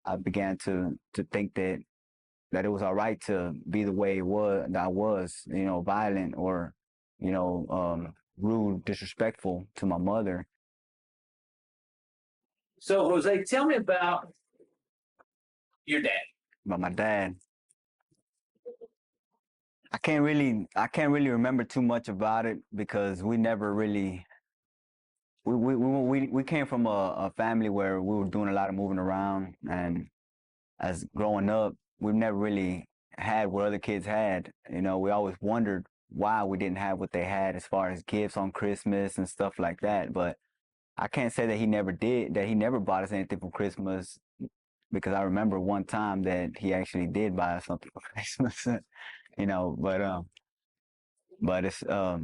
I began to think that it was all right to be the way it was that I was, violent or, rude, disrespectful to my mother. So Jose, tell me about your dad. But my dad, I can't really remember too much about it because we never really we came from a family where we were doing a lot of moving around, and as growing up, we've never really had what other kids had. We always wondered why we didn't have what they had as far as gifts on Christmas and stuff like that. But I can't say that he never bought us anything for Christmas, because I remember one time that he actually did buy us something for Christmas. But it's I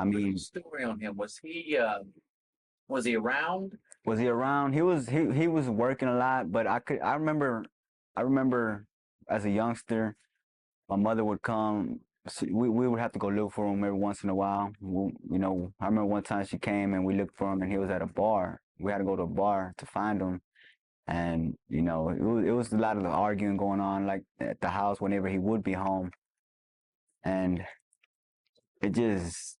mean, Story on him. Was he around? was he around? He was working a lot, but I remember as a youngster, my mother would come. We would have to go look for him every once in a while. I remember one time she came and we looked for him and he was at a bar. We had to go to a bar to find him. And, it was a lot of arguing going on, like at the house whenever he would be home. And it just,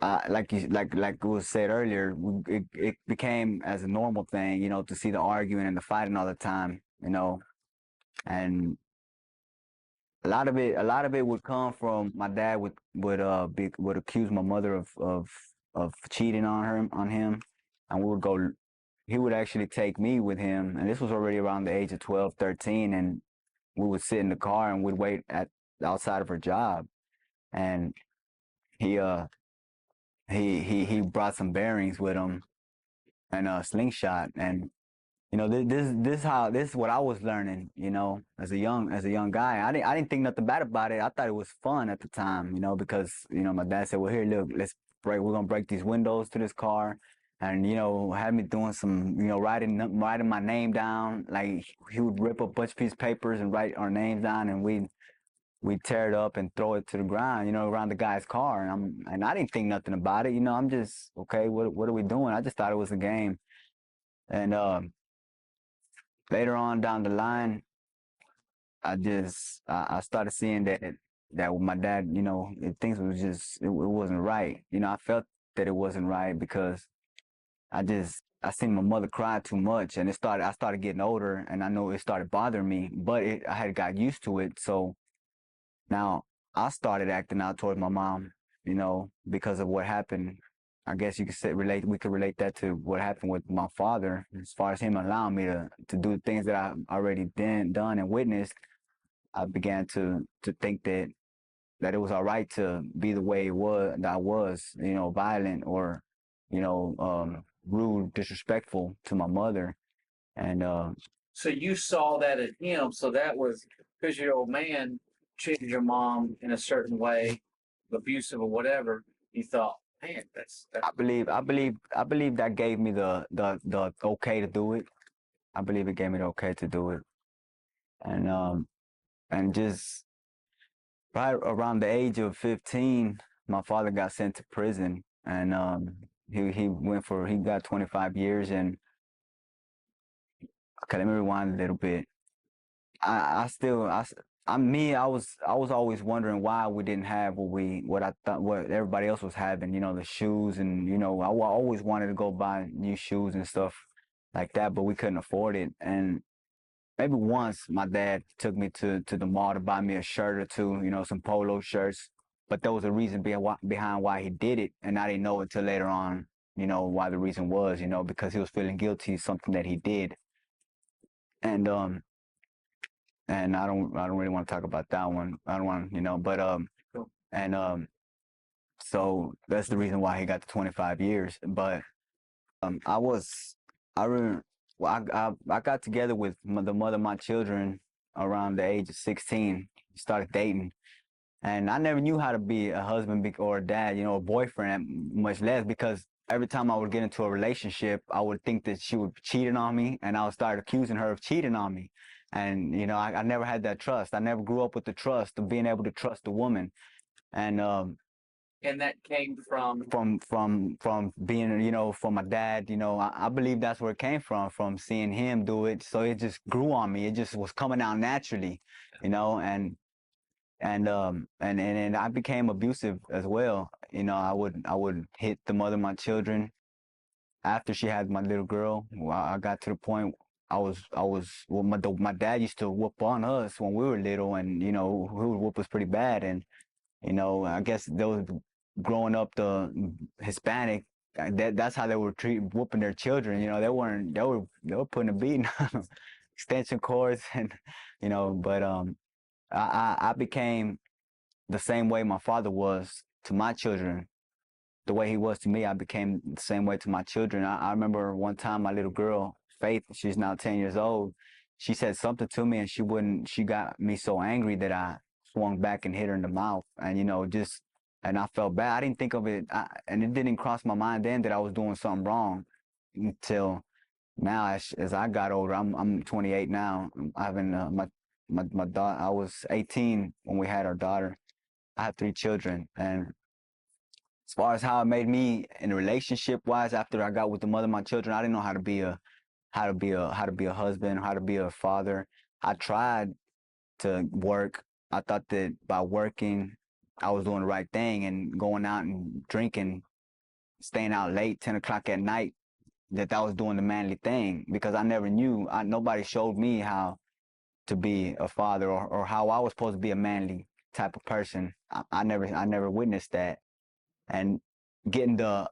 like it was said earlier, it became as a normal thing, to see the arguing and the fighting all the time, and a lot of it would come from my dad would accuse my mother of cheating on him, and he would actually take me with him, and this was already around the age of 12, 13, and we would sit in the car and we'd wait outside of her job, and he brought some bearings with him and a slingshot, and this is what I was learning, as a young guy. I didn't think nothing bad about it. I thought it was fun at the time, because my dad said, well, here, look, we're gonna break these windows to this car, and had me doing some, writing my name down. Like, he would rip up a bunch of pieces of papers and write our names down, and we'd tear it up and throw it to the ground, around the guy's car, and I didn't think nothing about it. I'm just, okay, what are we doing? I just thought it was a game. And later on down the line, I started seeing that with my dad, things was just, it wasn't right. I felt that it wasn't right because I seen my mother cry too much, and I started getting older, and I know it started bothering me, but I had got used to it. So now I started acting out towards my mom, because of what happened. I guess you could say we could relate that to what happened with my father, as far as him allowing me to do things that I already done and witnessed. I began to think that it was all right to be the way that I was, violent or, rude, disrespectful to my mother. And So you saw that in him. So that was because your old man treated your mom in a certain way, abusive or whatever. You thought, man, that's I believe that gave me the okay to do it. I believe it gave me the okay to do it. And just right around the age of 15, my father got sent to prison, and he got 25 years. And okay, let me rewind a little bit. I was always wondering why we didn't have what I thought what everybody else was having, the shoes, and I always wanted to go buy new shoes and stuff like that, but we couldn't afford it. And maybe once my dad took me to the mall to buy me a shirt or two, some polo shirts, but there was a reason behind why he did it, and I didn't know until later on, why the reason was, because he was feeling guilty of something that he did. And I don't really want to talk about that one. I don't want, but Cool. and so that's the reason why he got the 25 years. But I remember, well, I got together with the mother of my children around the age of 16. Started dating, and I never knew how to be a husband or a dad, a boyfriend, much less, because every time I would get into a relationship, I would think that she would be cheating on me, and I would start accusing her of cheating on me. And I never had that trust. I never grew up with the trust of being able to trust a woman. And And that came from from being, you know, from my dad. You know, I believe that's where it came from seeing him do it. So it just grew on me. It just was coming out naturally, you know, and I became abusive as well. You know, I would hit the mother of my children after she had my little girl. Well, I got to the point well, my dad used to whoop on us when we were little, and you know, he would whoop us pretty bad. And you know, I guess those growing up the Hispanic, that's how they were whooping their children. You know, they were putting a beating on them, extension cords, and you know. But I became the same way my father was to my children. The way he was to me, I became the same way to my children. I remember one time my little girl, Faith, she's now 10 years old, she said something to me and she got me so angry that I swung back and hit her in the mouth. And, you know, and I felt bad. I didn't think of it, and it didn't cross my mind then that I was doing something wrong until now as I got older. I'm 28 now. I'm having my daughter. I was 18 when we had our daughter. I have 3 children, and as far as how it made me in a relationship wise after I got with the mother of my children, I didn't know how to be a husband, how to be a father. I tried to work. I thought that by working I was doing the right thing, and going out and drinking, staying out late, 10 o'clock at night, that I was doing the manly thing, because I never knew, nobody showed me how to be a father, or how I was supposed to be a manly type of person. I never witnessed that. And getting the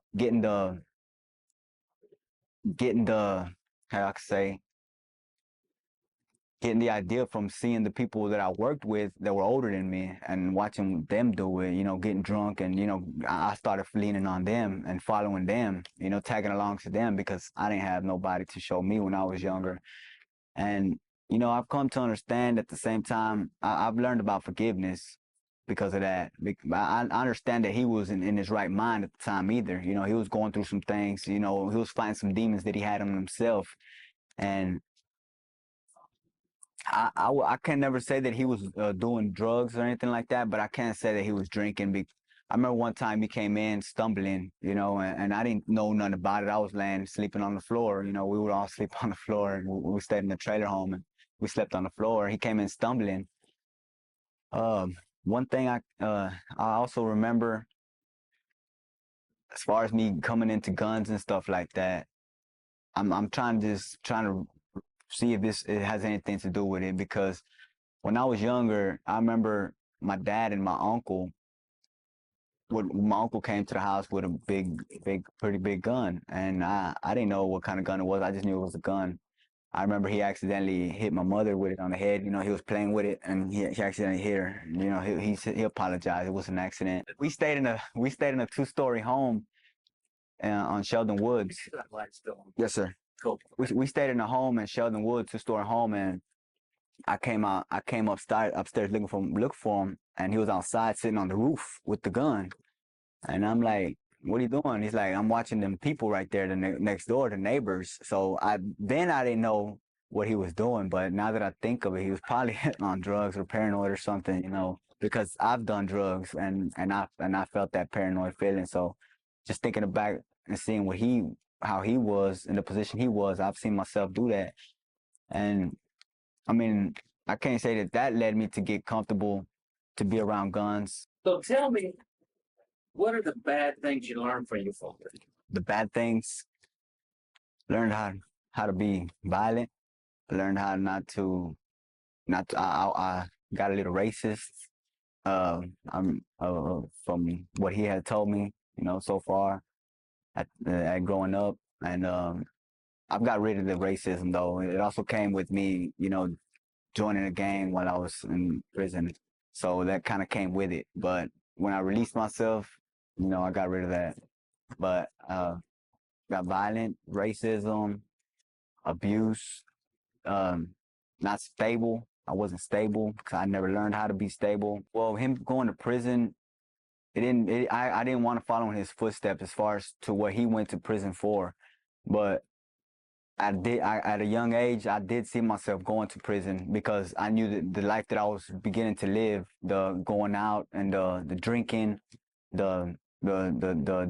how I could say, getting the idea from seeing the people that I worked with that were older than me and watching them do it, you know, getting drunk, and you know, I started leaning on them and following them, you know, tagging along to them, because I didn't have nobody to show me when I was younger. And you know, I've come to understand at the same time, I've learned about forgiveness because of that. I understand that he wasn't in his right mind at the time either. You know, he was going through some things. You know, he was fighting some demons that he had on himself. And I can never say that he was doing drugs or anything like that, but I can say that he was drinking. I remember one time he came in stumbling, you know, and I didn't know nothing about it. I was sleeping on the floor. You know, we would all sleep on the floor, and we stayed in the trailer home, and we slept on the floor. He came in stumbling. One thing I also remember, as far as me coming into guns and stuff like that, I'm trying to see if it has anything to do with it, because when I was younger, I remember my dad and my uncle. My uncle came to the house with a pretty big gun, and I didn't know what kind of gun it was. I just knew it was a gun. I remember he accidentally hit my mother with it on the head. You know, he was playing with it, and he accidentally hit her. You know, he apologized. It was an accident. We stayed in a 2-story home on Sheldon Woods. Yes, sir. cool. We stayed in a home in Sheldon Woods, 2-story home, and I came upstairs looking for him, and he was outside sitting on the roof with the gun. And I'm like, what are you doing? He's like, I'm watching them people right there, next door, the neighbors. So I didn't know what he was doing, but now that I think of it, he was probably on drugs or paranoid or something, you know, because I've done drugs, and I felt that paranoid feeling. So just thinking back and seeing how he was in the position he was, I've seen myself do that. And I mean, I can't say that led me to get comfortable to be around guns. So tell me, what are the bad things you learned from your father? The bad things, learned how to be violent. I learned how I got a little racist. I'm from what he had told me, you know, so far at growing up, and I've got rid of the racism though. It also came with me, you know, joining a gang while I was in prison, so that kind of came with it. But when I released myself, you know, I got rid of that. But got violent, racism, abuse, not stable. I wasn't stable because I never learned how to be stable. Well, him going to prison, I didn't want to follow in his footsteps as far as to what he went to prison for. But at a young age, I did see myself going to prison, because I knew that the life that I was beginning to live, the going out and the drinking, the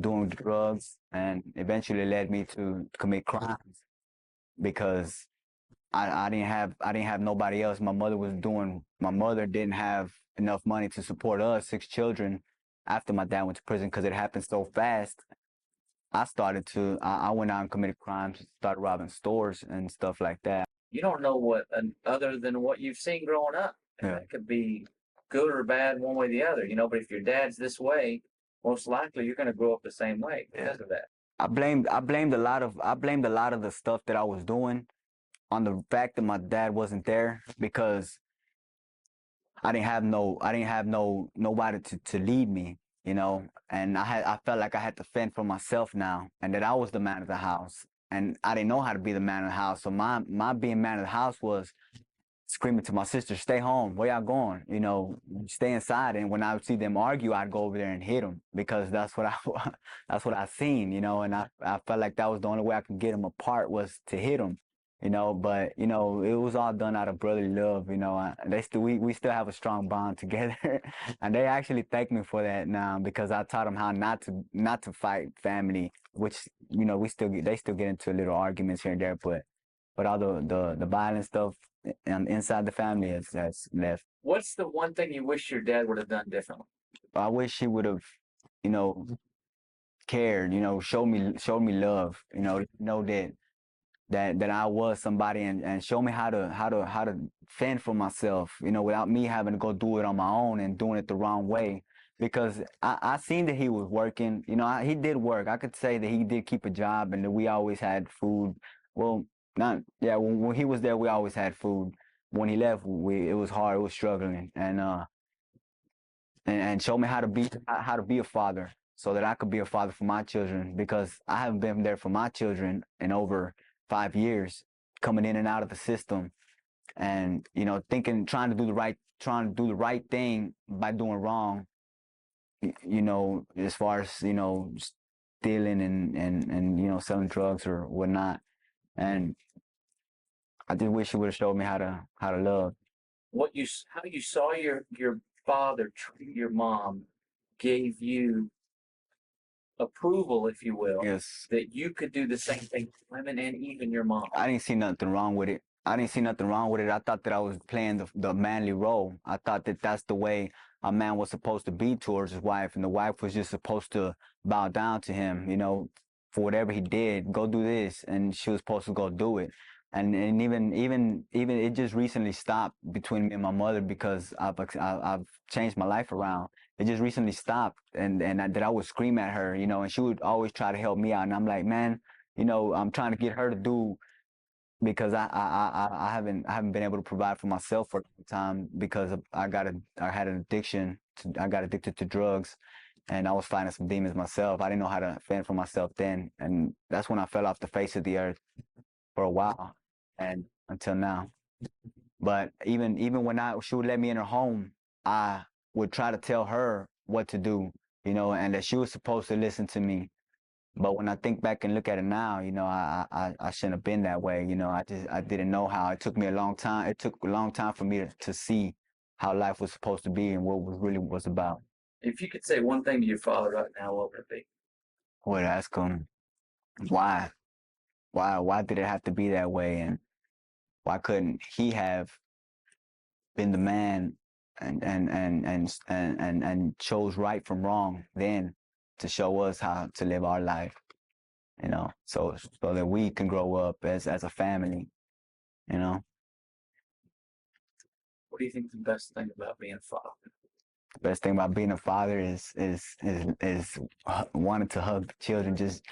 doing drugs, and eventually led me to commit crimes because I didn't have nobody else. My mother didn't have enough money to support us 6 children after my dad went to prison because it happened so fast. I went out and committed crimes, started robbing stores and stuff like that. You don't know what other than what you've seen growing up. And Yeah. that could be good or bad one way or the other, but if your dad's this way, most likely you're going to grow up the same way because of that. I blamed a lot of the stuff that I was doing on the fact that my dad wasn't there because I didn't have nobody to lead me, and I felt like I had to fend for myself now, and that I was the man of the house, and I didn't know how to be the man of the house. So my being man of the house was screaming to my sister, "Stay home, where y'all going? Stay inside." And when I would see them argue, I'd go over there and hit them because that's what I seen, and I felt like that was the only way I could get them apart was to hit them. But it was all done out of brotherly love. We still have a strong bond together, and they actually thank me for that now because I taught them how not to fight family. Which they still get into little arguments here and there, but all the violent stuff inside the family has left. What's the one thing you wish your dad would have done differently? I wish he would have, cared. Showed me love. Know that I was somebody and show me how to fend for myself, without me having to go do it on my own and doing it the wrong way. Because I seen that he was working, he did work. I could say that he did keep a job and that we always had food. Well, when he was there, we always had food. When he left, it was hard, it was struggling. And show me how to be a father so that I could be a father for my children, because I haven't been there for my children in over 5 years, coming in and out of the system, and trying to do the right thing by doing wrong, as far as stealing and selling drugs or whatnot. And I just wish he would have showed me how to love. How you saw your father treat your mom gave you approval, if you will, Yes. that you could do the same thing to women and even your mom. I didn't see nothing wrong with it. I thought that I was playing the manly role. I thought that that's the way a man was supposed to be towards his wife, and the wife was just supposed to bow down to him, for whatever he did, go do this, and she was supposed to go do it. And even it just recently stopped between me and my mother because I've changed my life around. It just recently stopped, and that I would scream at her, and she would always try to help me out, and I'm like, man, I'm trying to get her to do, because I haven't been able to provide for myself for a long time because I had an addiction. I got addicted to drugs, and I was fighting some demons myself. I didn't know how to fend for myself then, and that's when I fell off the face of the earth for a while, and until now. But even when she would let me in her home, I would try to tell her what to do, and that she was supposed to listen to me. But when I think back and look at it now, I shouldn't have been that way. I didn't know how. It took me a long time. It took a long time for me to see how life was supposed to be and what was really was about. If you could say one thing to your father right now, what would it be? I would ask him why. Why did it have to be that way, and why couldn't he have been the man and chose right from wrong then to show us how to live our life, so that we can grow up as a family, What do you think the best thing about being a father? The best thing about being a father is wanting to hug the children, just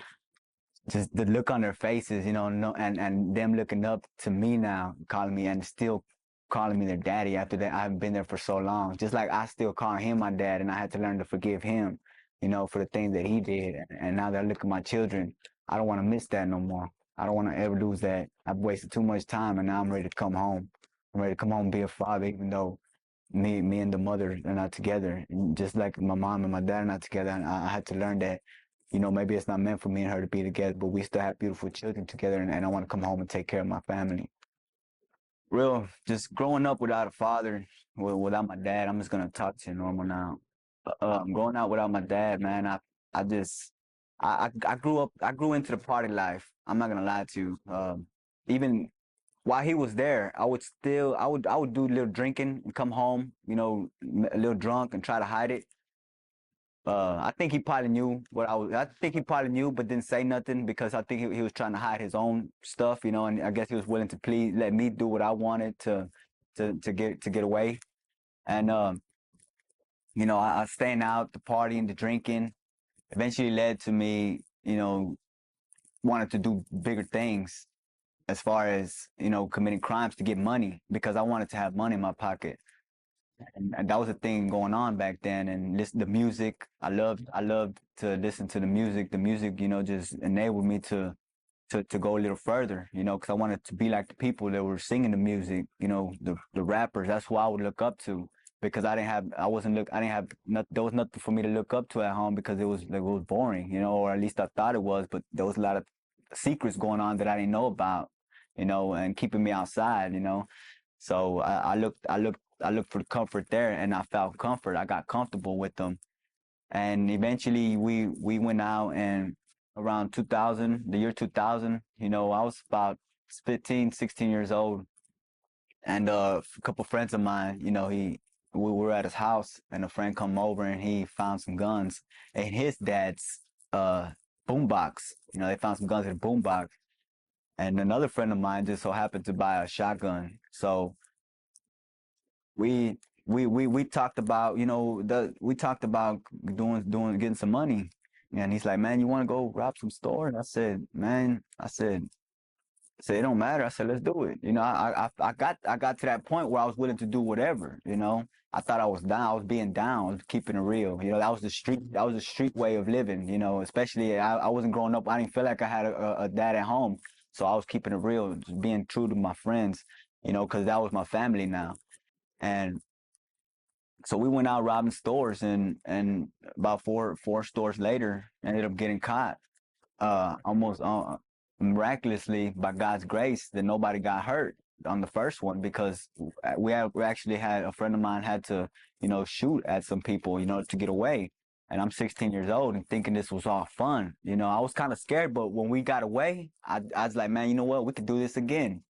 the look on their faces, and them looking up to me now, calling me, and still calling me their daddy after that I haven't been there for so long. Just like I still call him my dad, and I had to learn to forgive him, for the things that he did. And now that I look at my children, I don't want to miss that no more. I don't want to ever lose that. I've wasted too much time, and now I'm ready to come home. I'm ready to come home and be a father, even though me and the mother are not together. And just like my mom and my dad are not together, and I had to learn that, maybe it's not meant for me and her to be together, but we still have beautiful children together, and I want to come home and take care of my family. Just growing up without a father, without my dad, I'm just going to talk to you normal now. growing out without my dad, man, I just I grew into the party life. I'm not gonna lie to you. Even while he was there, I would do a little drinking and come home, a little drunk and try to hide it. I think he probably knew what I was. I think he probably knew, but didn't say nothing because I think he was trying to hide his own stuff, and I guess he was willing to let me do what I wanted to get away. And I staying out, the partying, the drinking, eventually led to me, wanting to do bigger things as far as committing crimes to get money because I wanted to have money in my pocket. And that was a thing going on back then. And listen, the music, I loved to listen to the music. The music, just enabled me to go a little further, because I wanted to be like the people that were singing the music, the rappers. That's who I would look up to because there was nothing for me to look up to at home because it was boring, or at least I thought it was. But there was a lot of secrets going on that I didn't know about, and keeping me outside, So I looked for comfort there, and I found comfort. I got comfortable with them, and eventually we went out, and around 2000, the year 2000, I was about 15, 16 years old, and a couple friends of mine, we were at his house, and a friend come over, and he found some guns in his dad's boombox. They found some guns in the boombox, and another friend of mine just so happened to buy a shotgun, so we talked about we talked about getting some money, and he's like, man, you want to go rob some store? And I said, man, it don't matter. I said, let's do it. I got to that point where I was willing to do whatever. I thought I was down. I was being down. I was keeping it real. That was the street way of living. Especially I wasn't growing up. I didn't feel like I had a dad at home, so I was keeping it real, just being true to my friends. Because that was my family now. And so we went out robbing stores, and about four stores later, ended up getting caught. Almost miraculously, by God's grace, that nobody got hurt on the first one because we actually had a friend of mine had to shoot at some people to get away. And I'm 16 years old and thinking this was all fun. I was kind of scared, but when we got away, I was like, man, you know what? We could do this again.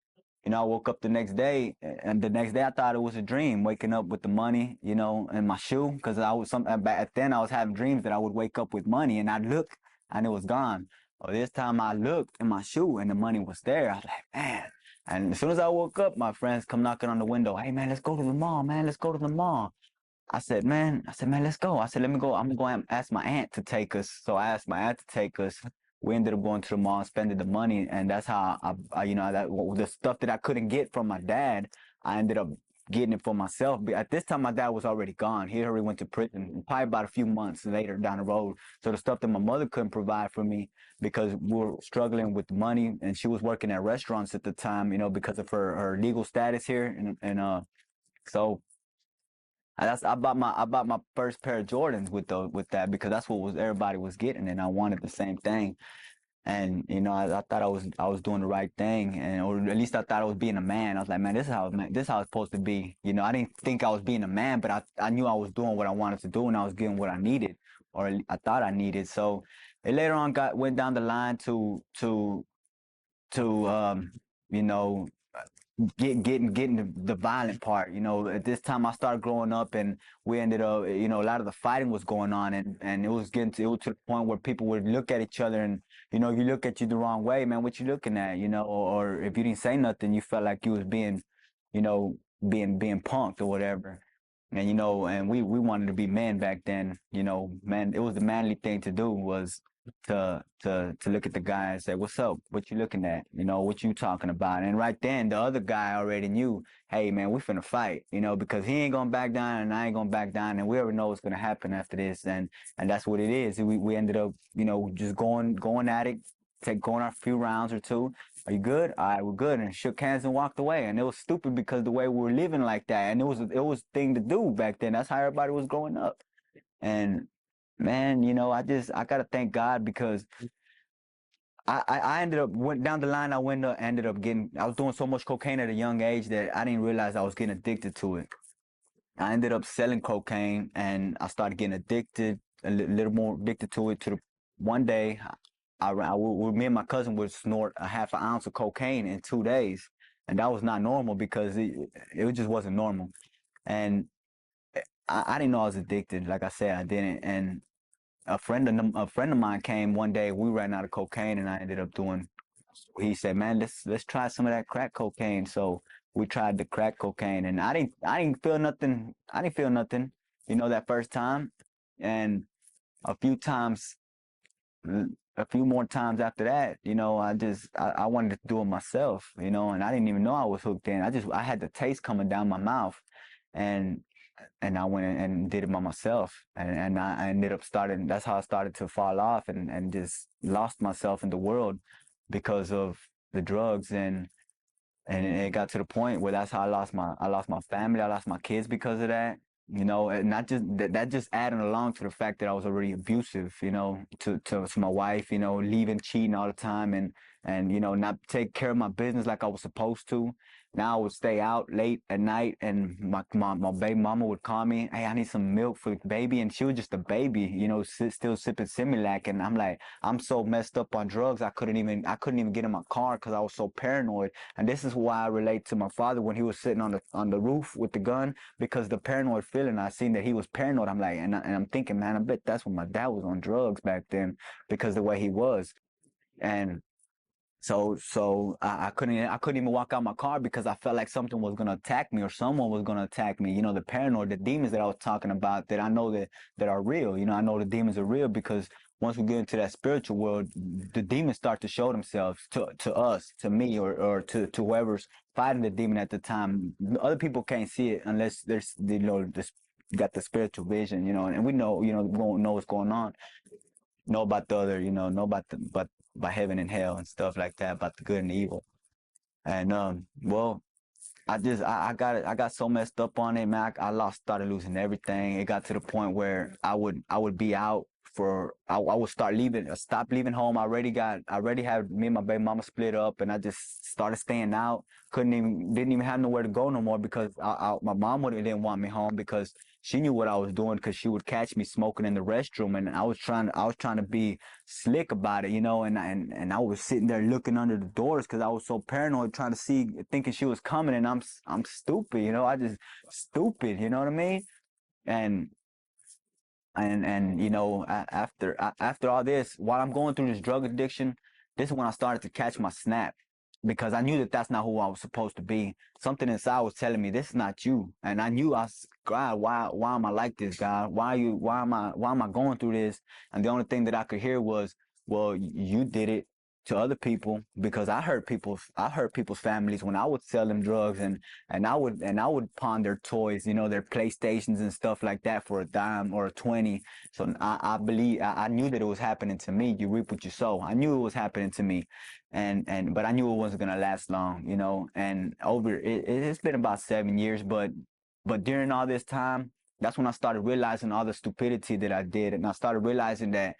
I woke up the next day, and the next day I thought it was a dream, waking up with the money, in my shoe, because back then I was having dreams that I would wake up with money, and I'd look, and it was gone. Well, this time I looked in my shoe, and the money was there. I was like, man. And as soon as I woke up, my friends come knocking on the window. Hey, man, let's go to the mall, man. Let's go to the mall. I said, man, let's go. I said, let me go. I'm going to ask my aunt to take us. So I asked my aunt to take us. We ended up going to the mall, spending the money, and that's how the stuff that I couldn't get from my dad, I ended up getting it for myself. But at this time, my dad was already gone. He already went to prison, probably about a few months later down the road. So the stuff that my mother couldn't provide for me because we were struggling with money, and she was working at restaurants at the time, because of her legal status here, and so. I bought my first pair of Jordans with that because that's what everybody was getting, and I wanted the same thing. And I thought I was doing the right thing, or at least I thought I was being a man. I was like, man, this is how it's supposed to be. I didn't think I was being a man, but I knew I was doing what I wanted to do, and I was getting what I needed, or I thought I needed. So it later on went down the line to you know getting the violent part. At this time I started growing up, and we ended up, a lot of the fighting was going on, and it was to the point where people would look at each other, and you look at you the wrong way, man. What you looking at? Or if you didn't say nothing, you felt like you was being, being punked or whatever. And and we wanted to be men back then. Man, it was the manly thing to do was to look at the guy and say, what's up? What you looking at? What you talking about? And right then the other guy already knew, hey man, we finna fight, because he ain't gonna back down and I ain't gonna back down, and we already know what's gonna happen after this, and that's what it is. We ended up, just going at it, going our few rounds or two. Are you good? All right, we're good. And shook hands and walked away. And it was stupid because the way we were living like that, and it was a thing to do back then. That's how everybody was growing up. And man, I gotta thank God because I ended up went down the line. I was doing so much cocaine at a young age that I didn't realize I was getting addicted to it. I ended up selling cocaine, and I started getting addicted, little more addicted to it. To the one day, me and my cousin would snort a half an ounce of cocaine in 2 days, and that was not normal because it just wasn't normal. And I didn't know I was addicted. Like I said, I didn't. And a friend of mine came one day. We ran out of cocaine, and I ended up doing. He said, "Man, let's try some of that crack cocaine." So we tried the crack cocaine, and I didn't feel nothing. I didn't feel nothing, that first time, and a few times, a few more times after that, I wanted to do it myself, and I didn't even know I was hooked in. I had the taste coming down my mouth, and I went and did it by myself, and I ended up starting. That's how I started to fall off and just lost myself in the world because of the drugs, and it got to the point where that's how I lost my family, I lost my kids because of that. And not just that just adding along to the fact that I was already abusive, to my wife, leaving, cheating all the time, and not take care of my business like I was supposed to. Now I would stay out late at night, and my baby mama would call me, "Hey, I need some milk for the baby," and she was just a baby, still sipping Similac, and I'm like, I'm so messed up on drugs, I couldn't even get in my car because I was so paranoid. And this is why I relate to my father when he was sitting on the roof with the gun, because the paranoid feeling. I seen that he was paranoid. I'm like, and I'm thinking, man, I bet that's when my dad was on drugs back then, because the way he was. And so I couldn't even walk out my car because I felt like something was gonna attack me, or someone was gonna attack me. The paranoid, the demons that I was talking about, that I know that are real. I know the demons are real because once we get into that spiritual world, the demons start to show themselves to us, to me, or to whoever's fighting the demon at the time. Other people can't see it unless there's this got the spiritual vision, and we know, we won't know what's going on, know about the other, know about but by heaven and hell and stuff like that, about the good and the evil. And well, I got so messed up on it, man. I started losing everything. It got to the point where I would be out for I would stop leaving home. I already had me and my baby mama split up, and I just started staying out. Didn't even have nowhere to go no more because my mom didn't want me home because she knew what I was doing, because she would catch me smoking in the restroom, and I was trying to be slick about it, and I was sitting there looking under the doors because I was so paranoid, trying to see, thinking she was coming, and I'm stupid, I just stupid, you know what I mean? And after all this, while I'm going through this drug addiction, this is when I started to catch my snap, because I knew that that's not who I was supposed to be. Something inside was telling me, this is not you. And I knew, God, why am I like this, God? Why am I going through this? And the only thing that I could hear was, well, you did it to other people, because I hurt people's families when I would sell them drugs, and I would pawn their toys, their PlayStations and stuff like that, for a dime or a 20. So I knew that it was happening to me. You reap what you sow. I knew it was happening to me, but I knew it wasn't gonna last long, And it's been about 7 years, but during all this time, that's when I started realizing all the stupidity that I did, and I started realizing that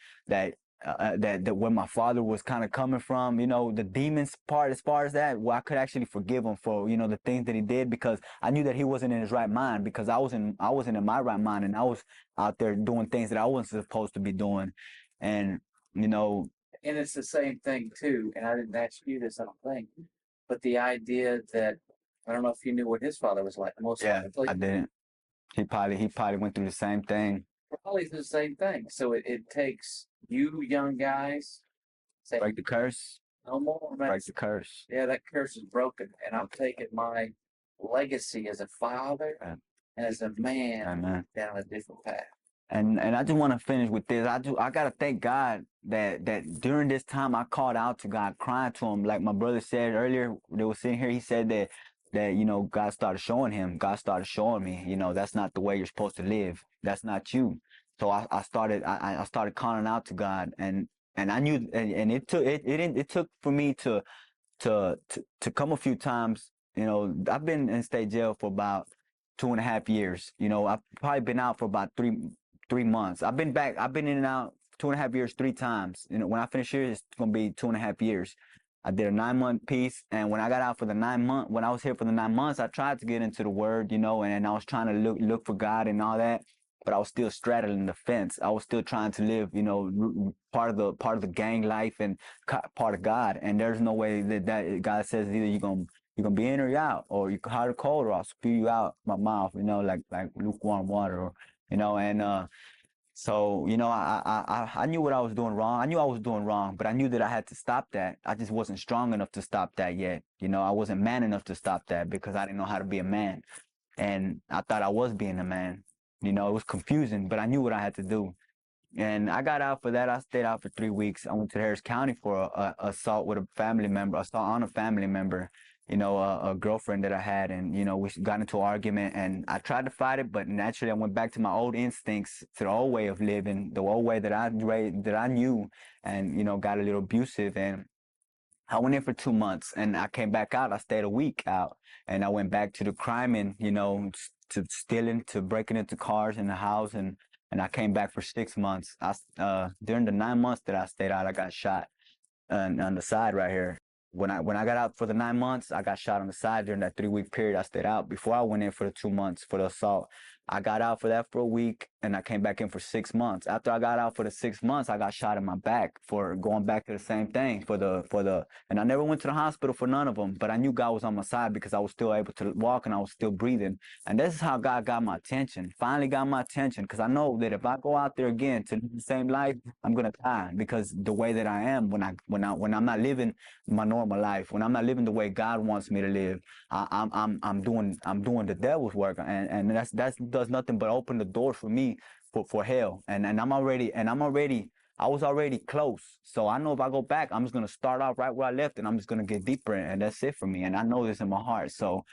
where my father was kind of coming from, the demons part, as far as that, well, I could actually forgive him for, the things that he did, because I knew that he wasn't in his right mind, because I wasn't in my right mind, and I was out there doing things that I wasn't supposed to be doing. And, And it's the same thing too. And I didn't ask you this, I don't think, but the idea that, I don't know if you knew what his father was like. Most likely, I didn't. He probably went through the same thing. probably the same thing. So it takes you young guys say, Break the curse. no more, man. Break the curse. Yeah, that curse is broken, and I'm taking my legacy as a father and as a man Amen. down a different path. And I just want to finish with this. I gotta thank God that during this time I called out to God, crying to him. Like my brother said earlier, they were sitting here, he said that God started showing him. God started showing me, that's not the way you're supposed to live. That's not you. So I started calling out to God, and I knew, and it took for me to come a few times. I've been in state jail for about 2.5 years. I've probably been out for about 3 months. I've been back. I've been in and out 2.5 years, 3 times. When I finish here, it's gonna be 2.5 years. I did a 9-month piece, and when I got out for the 9 month, when I was here for the 9 months, I tried to get into the Word, you know, and I was trying to look for God and all that, but I was still straddling the fence. I was still trying to live, you know, part of the gang life and part of God. And there's no way that God says either you're gonna be in or you're out, or you hot or cold, or I'll spew you out my mouth, you know, like lukewarm water, or you know, and so, you know, I knew what I was doing wrong. I knew I was doing wrong, but I knew that I had to stop that. I just wasn't strong enough to stop that yet. You know, I wasn't man enough to stop that because I didn't know how to be a man. And I thought I was being a man. You know, it was confusing, but I knew what I had to do. And I got out for that. I stayed out for 3 weeks. I went to Harris County for a assault with a family member, assault on a family member, you know, a girlfriend that I had. And, you know, we got into an argument and I tried to fight it, but naturally I went back to my old instincts, to the old way of living, the old way that I knew, and, you know, got a little abusive. And I went in for 2 months and I came back out. I stayed a week out and I went back to the crime and, you know, to stealing, to breaking into cars in the house. And I came back for 6 months. During the 9 months that I stayed out, I got shot on the side right here. When I got out for the 9 months, I got shot on the side during that 3-week period I stayed out. Before I went in for the 2 months for the assault, I got out for that for a week and I came back in for 6 months. After I got out for the 6 months, I got shot in my back for going back to the same thing and I never went to the hospital for none of them, but I knew God was on my side because I was still able to walk and I was still breathing. And this is how God got my attention, finally got my attention, because I know that if I go out there again to live the same life, I'm going to die, because the way that I am when I'm not living my normal life, when I'm not living the way God wants me to live, I'm doing the devil's work, and that's does nothing but open the door for me for hell. And I was already close. So I know if I go back, I'm just gonna start off right where I left, and I'm just gonna get deeper, and that's it for me. And I know this in my heart. So,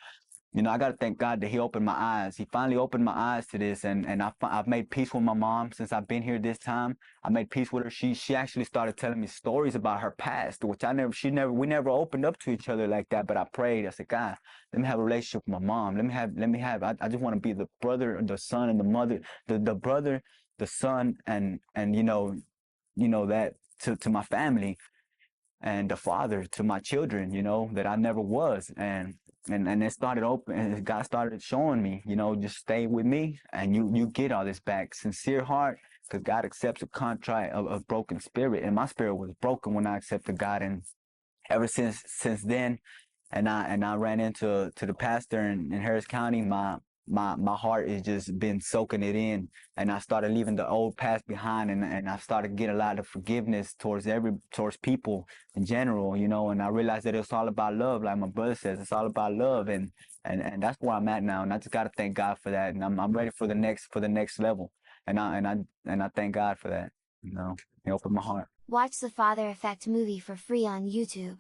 you know, I gotta thank God that He opened my eyes. He finally opened my eyes to this, and I've made peace with my mom since I've been here this time. I made peace with her. She actually started telling me stories about her past, which we never opened up to each other like that. But I prayed. I said, God, let me have a relationship with my mom. I just want to be the brother, the son, and the mother, the brother, the son, and that to my family, and the father to my children, you know, that I never was. And it started open, and God started showing me, you know, just stay with me and you get all this back. Sincere heart, because God accepts a contrite of broken spirit. And my spirit was broken when I accepted God. And ever since then, and I ran into the pastor in Harris County, my heart has just been soaking it in, and I started leaving the old past behind, and I started getting a lot of forgiveness towards people in general, you know. And I realized that it's all about love, like my brother says, it's all about love, and that's where I'm at now. And I just got to thank God for that, and I'm ready for the next level, and I thank God for that, you know. He opened my heart. Watch the Father Effect movie for free on YouTube.